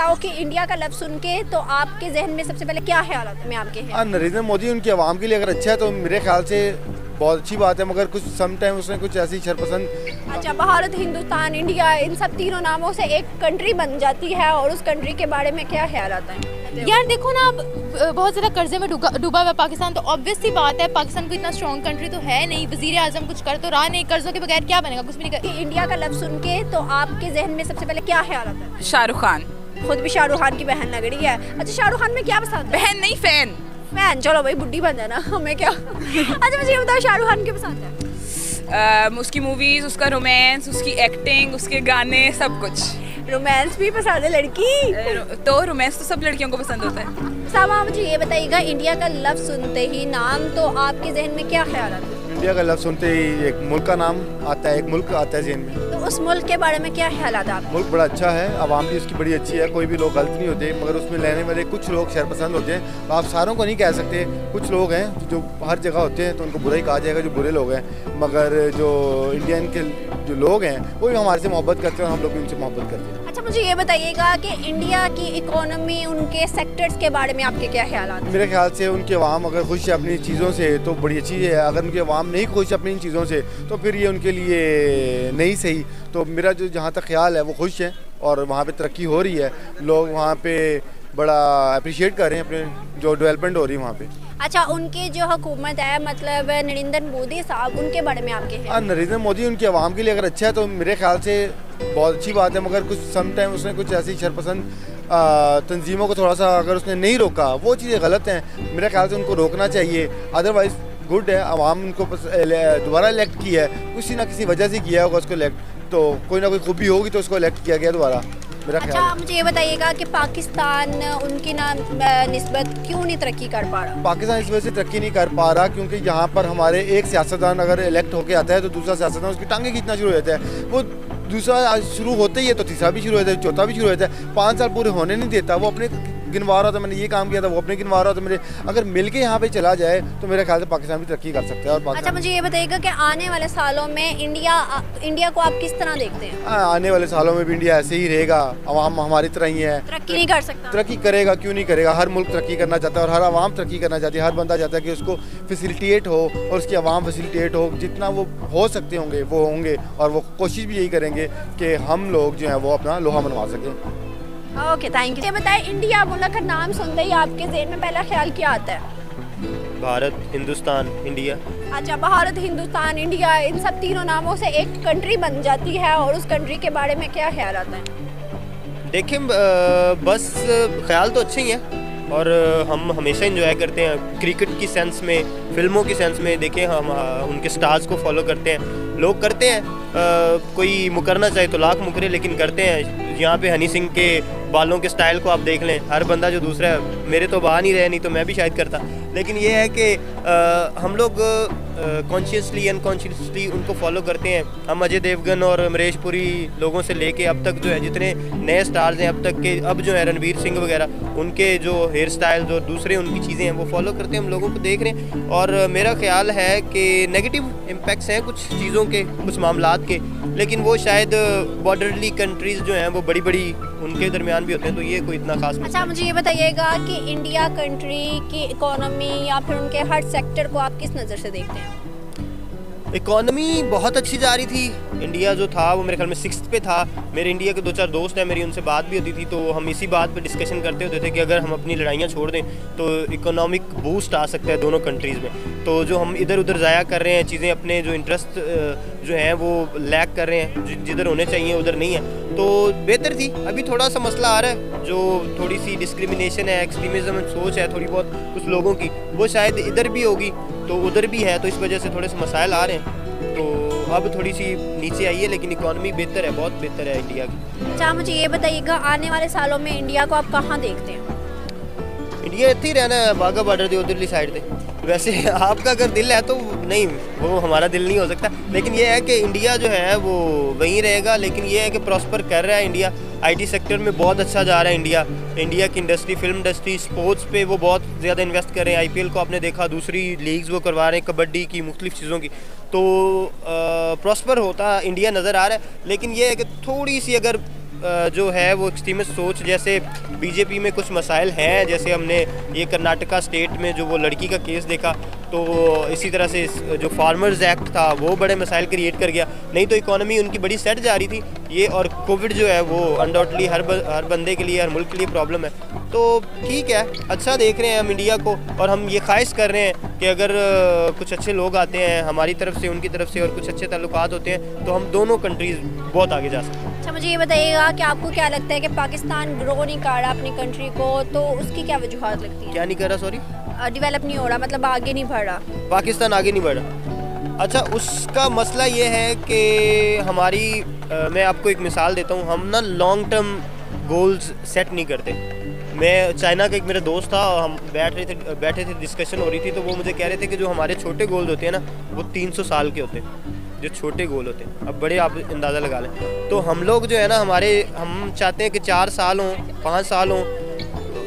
बताओ कि इंडिया का लफ्ज़ सुन के तो आपके जहन में सबसे पहले क्या ख्याल आता है आपके हैं? नरेंद्र मोदी उनकी आवाम के लिए अगर अच्छा है तो मेरे ख्याल से बहुत अच्छी बात है, मगर कुछ सम टाइम उसने कुछ ऐसी शरपसंद। अच्छा, भारत, हिंदुस्तान, इंडिया, इन सब तीनों नामों से एक कंट्री बन जाती है और उस कंट्री के बारे में क्या ख्याल आता है? यार देखो ना, अब बहुत ज़्यादा कर्जे में डूबा हुआ है पाकिस्तान, तो ऑब्वियस सी बात है पाकिस्तान को इतना स्ट्रॉन्ग कंट्री तो है नहीं। वज़ीर आज़म कुछ कर तो रहा नहीं, कर्जों के बगैर क्या बनेगा, कुछ भी नहीं कर। इंडिया का लफ्ज़ सुन के तो आपके जहन में सबसे पहले क्या ख्याल आता है? शाहरुख खान। खुद भी शाहरुख खान की बहन लग रही है। अच्छा, शाहरुख खान में क्या पसंद है? बहन नहीं, फैन। फैन? चलो भाई, बुड्ढी बन जाना, हमें क्या। अच्छा मुझे ये बताओ, शाहरुख खान क्यों पसंद है? उसकी मूवीज, उसका रोमांस, उसकी एक्टिंग, उसके गाने, सब कुछ। रोमांस भी पसंद है लड़की? तो रोमांस तो सब लड़कियों को पसंद होता है। सामा, मुझे ये बताइएगा, इंडिया का लफ्ज़ सुनते ही, नाम तो आपके जहन में क्या ख्याल आता है? इंडिया का लफ्ज़ सुनते ही एक मुल्क का नाम आता है, एक मुल्क आता है जहन में। तो उस मुल्क के बारे में क्या ख्याल आता है आपको? मुल्क बड़ा अच्छा है, आवाम भी उसकी बड़ी अच्छी है, कोई भी लोग गलत नहीं होते, मगर उसमें रहने वाले कुछ लोग शरपसंद होते हैं। तो आप सारों को नहीं कह सकते, कुछ लोग हैं जो हर जगह होते हैं तो उनको बुरा ही कहा जाएगा, जो बुरे लोग हैं। मगर जो इंडियन के जो लोग हैं वो भी हमारे से मोहब्बत करते हैं और हम लोग भी उनसे मोहब्बत करते हैं। अच्छा मुझे ये बताइएगा कि इंडिया की इकोनॉमी, उनके सेक्टर्स के बारे में आपके क्या ख्याल आते हैं? मेरे ख्याल से उनकी आवाम अगर खुश है अपनी चीज़ों से तो बड़ी अच्छी है, अगर उनकी आवाम नहीं खुश अपनी इन चीज़ों से तो फिर ये उनके लिए नहीं सही। तो मेरा जो जहाँ तक ख्याल है वो खुश है और वहाँ पे तरक्की हो रही है, लोग वहाँ पे बड़ा अप्रिशिएट कर रहे हैं अपने जो डेवलपमेंट हो रही है वहाँ पे। अच्छा, उनकी जो हुकूमत है, मतलब नरेंद्र मोदी साहब, उनके बारे में आपके हैं? नरेंद्र मोदी उनकी आवाम के लिए अगर अच्छा है तो मेरे ख्याल से बहुत अच्छी बात है, मगर कुछ सम टाइम उसने कुछ ऐसी शरपसंद तंजीमों को थोड़ा सा अगर उसने नहीं रोका, वो चीज़ें गलत हैं। मेरे ख्याल से उनको रोकना चाहिए, अदरवाइज़ गुड है। आवाम उनको दोबारा इलेक्ट किया है, किसी ना किसी वजह से किया होगा उसको इलेक्ट, तो कोई ना कोई खूबी होगी तो उसको इलेक्ट किया गया दोबारा, मेरा ख्याल अच्छा है। मुझे ये बताइएगा कि पाकिस्तान उनकी ना निस्बत क्यों नहीं तरक्की कर पा रहा? पाकिस्तान इस वजह से तरक्की नहीं कर पा रहा क्योंकि यहाँ पर हमारे एक सियासतदान अगर इलेक्ट होकर आता है तो दूसरा सियासतदान उसकी टांगे खींचना शुरू हो जाता है। वो दूसरा शुरू होते ही है तो तीसरा भी शुरू होता है, चौथा भी शुरू होता है, 5 साल पूरे होने नहीं देता। वो अपने गिनवा रहा था, मैंने ये काम किया था, वो अपने गिनवा रहा था। मेरे अगर मिल के यहाँ पे चला जाए तो मेरे ख्याल से पाकिस्तान भी तरक्की कर सकता है। और अच्छा मुझे ये बताइएगा कि आने वाले सालों में इंडिया को आप किस तरह देखते हैं? आने वाले सालों में भी इंडिया ऐसे ही रहेगा, आवाम हमारी तरह ही है, तरक्की नहीं कर सकता? तरक्की करेगा, क्यों नहीं करेगा। हर मुल्क तरक्की करना चाहता है और हर आवाम तरक्की करना चाहती है। हर बंदा चाहता है कि उसको फैसिलिटेट हो और उसकी आवाम फैसिलिटेट हो, जितना वो हो सकते होंगे वो होंगे, और वो कोशिश भी यही करेंगे कि हम लोग जो हैं वो अपना लोहा मनवा सकें। Okay, thank you. ये बताएं, इंडिया मुल्क का नाम सुनते ही आपके ज़हन में पहला ख्याल क्या आता है? भारत, हिंदुस्तान, इंडिया। अच्छा, भारत, हिंदुस्तान, इंडिया, इन सब तीनों नामों से एक कंट्री बन जाती है और उस कंट्री के बारे में क्या ख्याल आता है? देखिए बस ख्याल तो अच्छे ही हैं और हम हमेशा एंजॉय करते हैं क्रिकेट की सेंस में, फिल्मों की सेंस में। देखें हम उनके स्टार्स को फॉलो करते हैं, लोग करते हैं। कोई मुकरना चाहे तो लाख मुकरे, लेकिन करते हैं। यहाँ पे हनी सिंह के बालों के स्टाइल को आप देख लें, हर बंदा जो दूसरा है, मेरे तो बहा नहीं रहे, नहीं तो मैं भी शायद करता। लेकिन ये है कि हम लोग कॉन्शियसली अनकॉन्शियसली उनको फॉलो करते हैं। हम अजय देवगन और अमरीश पुरी लोगों से लेके अब तक जो है जितने नए स्टार्स हैं अब तक के, अब जो है रणवीर सिंह वगैरह, उनके जो हेयर स्टाइल जो दूसरे उनकी चीज़ें हैं वो फॉलो करते हैं, हम लोगों को देख रहे हैं। और मेरा ख्याल है कि नेगेटिव इम्पैक्ट्स हैं कुछ चीज़ों के, कुछ मामलात के, लेकिन वो शायद बॉर्डरली कंट्रीज़ जो हैं वो बड़ी बड़ी उनके दरमियान भी होते हैं, तो ये कोई इतना खास। अच्छा मुझे ये बताइएगा कि इंडिया कंट्री की इकोनॉमी या फिर उनके हर सेक्टर को आप किस नज़र से देखते हैं? इकॉनमी बहुत अच्छी जा रही थी। इंडिया जो था वो मेरे ख्याल में 6th पे था। मेरे इंडिया के 2-4 दोस्त हैं, मेरी उनसे बात भी होती थी, तो हम इसी बात पे डिस्कशन करते होते थे कि अगर हम अपनी लड़ाइयाँ छोड़ दें तो इकोनॉमिक बूस्ट आ सकता है दोनों कंट्रीज़ में। तो जो हम इधर उधर ज़ाया कर रहे हैं चीज़ें, अपने जो इंटरेस्ट जो हैं वो लैक कर रहे हैं, जिधर होने चाहिए उधर नहीं है, तो बेहतर थी। अभी थोड़ा सा मसला आ रहा है, जो थोड़ी सी डिस्क्रिमिनेशन है, एक्सट्रीमिज़म सोच है थोड़ी बहुत कुछ लोगों की, वो शायद इधर भी होगी तो उधर भी है, तो इस वजह से थोड़े से मसाइल आ रहे हैं। तो अब थोड़ी सी नीचे आई है, लेकिन इकॉनमी बेहतर है, बहुत बेहतर है इंडिया की। अच्छा मुझे ये बताइएगा, आने वाले सालों में इंडिया को आप कहाँ देखते हैं? इंडिया इतने ही रहना है, बाघा बॉर्डर की उधरली साइड पे। वैसे आपका अगर दिल है तो नहीं, वो हमारा दिल नहीं हो सकता, लेकिन ये है कि इंडिया जो है वो वहीं रहेगा। लेकिन ये है कि प्रॉस्पर कर रहा है इंडिया, आईटी सेक्टर में बहुत अच्छा जा रहा है इंडिया की इंडस्ट्री, फिल्म इंडस्ट्री, स्पोर्ट्स पे वो बहुत ज़्यादा इन्वेस्ट कर रहे हैं। आईपीएल को आपने देखा, दूसरी लीग्स वो करवा रहे हैं, कबड्डी की, मुख्तलिफ चीज़ों की, तो प्रॉस्पर होता इंडिया नज़र आ रहा है। लेकिन ये है कि थोड़ी सी अगर जो है वो एक्सट्रीमिस्ट सोच, जैसे बीजेपी में कुछ मसाइल हैं, जैसे हमने ये कर्नाटका स्टेट में जो वो लड़की का केस देखा, तो इसी तरह से जो फार्मर्स एक्ट था वो बड़े मसाइल क्रिएट कर गया। नहीं तो इकोनॉमी उनकी बड़ी सेट जा रही थी ये, और कोविड जो है वो अनडाउटली हर बंदे के लिए, हर मुल्क के लिए प्रॉब्लम है। तो ठीक है, अच्छा देख रहे हैं हम इंडिया को, और हम ये ख्वाहिश कर रहे हैं कि अगर कुछ अच्छे लोग आते हैं हमारी तरफ से, उनकी तरफ से, और कुछ अच्छे ताल्लुकात होते हैं तो हम दोनों कंट्रीज़ बहुत आगे जा सकते हैं। अच्छा, मुझे ये बताइएगा कि आपको क्या लगता है कि पाकिस्तान ग्रो नहीं कर रहा अपनी कंट्री को, तो उसकी क्या वजूहत लगती है? क्या नहीं कर रहा? सॉरी, डेवलप नहीं हो रहा, मतलब आगे नहीं बढ़ रहा। पाकिस्तान आगे नहीं बढ़ रहा। अच्छा, उसका मसला ये है कि हमारी मैं आपको एक मिसाल देता हूँ, हम ना लॉन्ग टर्म गोल्स सेट नहीं करते। मैं चाइना का एक मेरा दोस्त था, हम बैठे थे डिस्कशन हो रही थी, तो वो मुझे कह रहे थे कि जो हमारे छोटे गोल्स होते हैं ना वो 300 साल के होते हैं, जो छोटे गोल होते हैं। अब बड़े आप अंदाज़ा लगा लें। तो हम लोग जो है ना हम चाहते हैं कि 4 साल हों, 5 साल हों।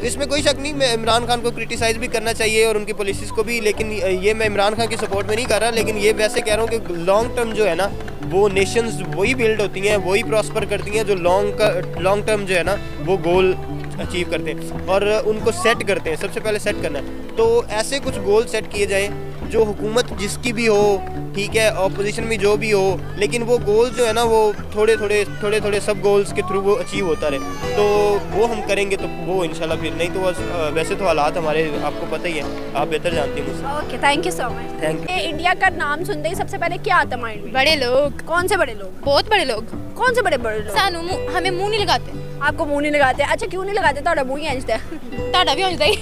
इसमें कोई शक नहीं, मैं इमरान खान को क्रिटिसाइज़ भी करना चाहिए और उनकी पॉलिसीज़ को भी, लेकिन ये मैं इमरान खान की सपोर्ट में नहीं कर रहा, लेकिन ये वैसे कह रहा हूँ कि लॉन्ग टर्म जो है ना वो नेशंस वही बिल्ड होती हैं, वही प्रॉस्पर करती हैं जो लॉन्ग टर्म जो है ना वो गोल अचीव करते हैं और उनको सेट करते हैं। सबसे पहले सेट करना है, तो ऐसे कुछ गोल सेट किए जाएँ जो हुकूमत जिसकी भी हो, ठीक है, ऑपोजिशन में जो भी हो, लेकिन वो गोल जो है ना वो थोड़े थोड़े सब गोल्स के थ्रू वो अचीव होता रहे। तो वो हम करेंगे तो वो इंशाल्लाह फिर, नहीं तो वैसे तो हालात हमारे आपको पता ही है, आप बेहतर जानते हैं मुझसे। Okay, thank you so much. Thank you. India का नाम सुनते ही सबसे पहले क्या आता है माइंड में? बड़े लोग, कौन से बड़े लोग? बहुत बड़े लोग। कौन से बड़े लोग? सानू हमें मुंह नहीं लगाते। आपको मुंह नहीं लगाते? अच्छा, क्यों नहीं लगाते? ਤੁਹਾਡਾ मुंह ही खींचता है। ਤੁਹਾਡਾ ਵੀ ਹੋ ਜਾਂਦਾ है।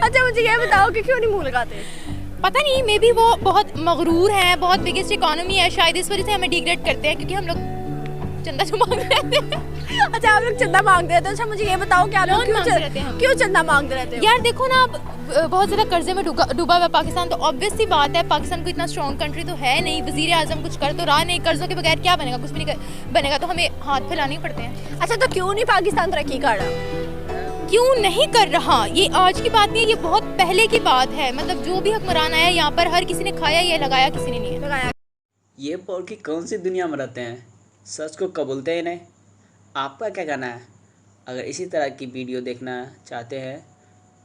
अच्छा, मुझे ये बताओ कि क्यों नहीं मुंह लगाते? पता नहीं, मे बी वो बहुत मगरूर हैं, बहुत बिगेस्ट इकोनॉमी है, शायद इस वजह से हमें डिग्रेड करते हैं, क्योंकि हम लोग चंदा जो मांग रहे हैं। अच्छा, आप लोग चंदा मांगते रहते हो? अच्छा, मुझे ये बताओ कि आप लोग लोन मांगते रहते हैं हम। क्यों चंदा मांगते रहते हो? यार देखो ना, अब बहुत ज़्यादा कर्जे में डूबा हुआ पाकिस्तान, तो ऑब्वियस सी बात है पाकिस्तान को इतना स्ट्रॉन्ग कंट्री तो है नहीं, वज़ीर आज़म कुछ कर तो रहा नहीं, कर्जों के बगैर क्या बनेगा? कुछ भी नहीं बनेगा, तो हमें हाथ फैलाने ही पड़ते हैं। अच्छा, तो क्यों नहीं पाकिस्तान तरक्की कर रहा? क्यों नहीं कर रहा, ये आज की बात नहीं है, ये बहुत पहले की बात है। मतलब जो भी हुक्मरान आया यहाँ पर, हर किसी ने खाया, ये लगाया किसी ने नहीं लगाया। ये पौर की कौन सी दुनिया में रहते हैं, सच को कबूलते ही नहीं। आपका क्या कहना है? अगर इसी तरह की वीडियो देखना चाहते हैं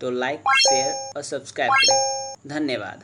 तो लाइक, शेयर और सब्सक्राइब करें। धन्यवाद।